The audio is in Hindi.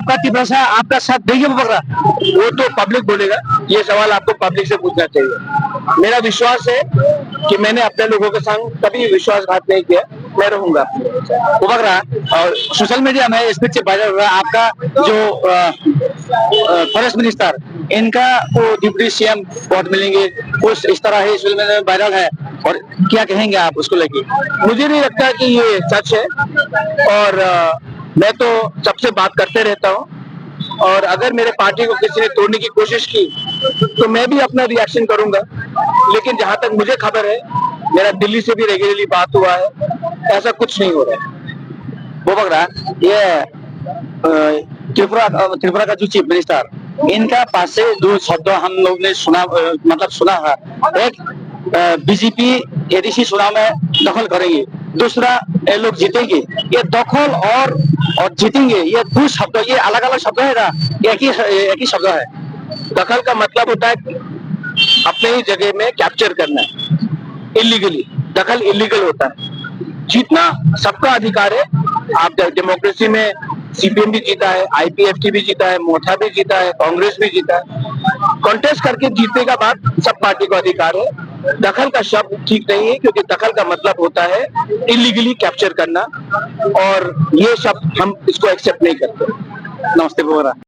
आपका तिपरा आपका साथ देंगे पकड़ा? वो तो पब्लिक बोलेगा, ये सवाल आपको पब्लिक से पूछना चाहिए। मेरा विश्वास है कि मैंने अपने लोगों के संग कभी विश्वासघात नहीं किया, मैं रहूंगा। वो पक रहा और सोशल मीडिया में इस पिक्चर वायरल हो रहा है आपका जो फॉरेस्ट मिनिस्टर इनका वो डिप्टी सीएम बहुत मिलेंगे कुछ इस तरह है सोशल मीडिया में वायरल है और क्या कहेंगे आप उसको लेके? मुझे नहीं लगता कि ये सच है और मैं तो सबसे बात करते रहता हूँ और अगर मेरे पार्टी को किसी ने तोड़ने की कोशिश की तो मैं भी अपना रिएक्शन करूंगा, लेकिन जहां तक मुझे खबर है मेरा दिल्ली से भी रेगुलरली बात हुआ है, ऐसा कुछ नहीं हो रहा है। वो पक रहा ये त्रिपुरा का जो चीफ मिनिस्टर इनका पास से दो शब्द हम लोग ने सुना मतलब सुना है। एक बीजेपी एडीसी चुनाव में दखल करेंगे, दूसरा ये लोग जीतेंगे। ये दखल और जीतेंगे ये दो शब्द ये अलग अलग शब्द है ना, एक ही शब्द है। दखल का मतलब होता है अपने ही जगह में कैप्चर करना, इलीगली। दखल इलीगल होता है, जीतना सबका अधिकार है। आप डेमोक्रेसी में सीपीएम भी जीता है, आईपीएफटी भी जीता है, मोर्चा भी जीता है, कांग्रेस भी जीता है। कॉन्टेस्ट करके जीतने का बात सब पार्टी को अधिकार है। दखल का शब्द ठीक नहीं है क्योंकि दखल का मतलब होता है इलीगली कैप्चर करना और ये शब्द हम इसको एक्सेप्ट नहीं करते। नमस्ते बोरा।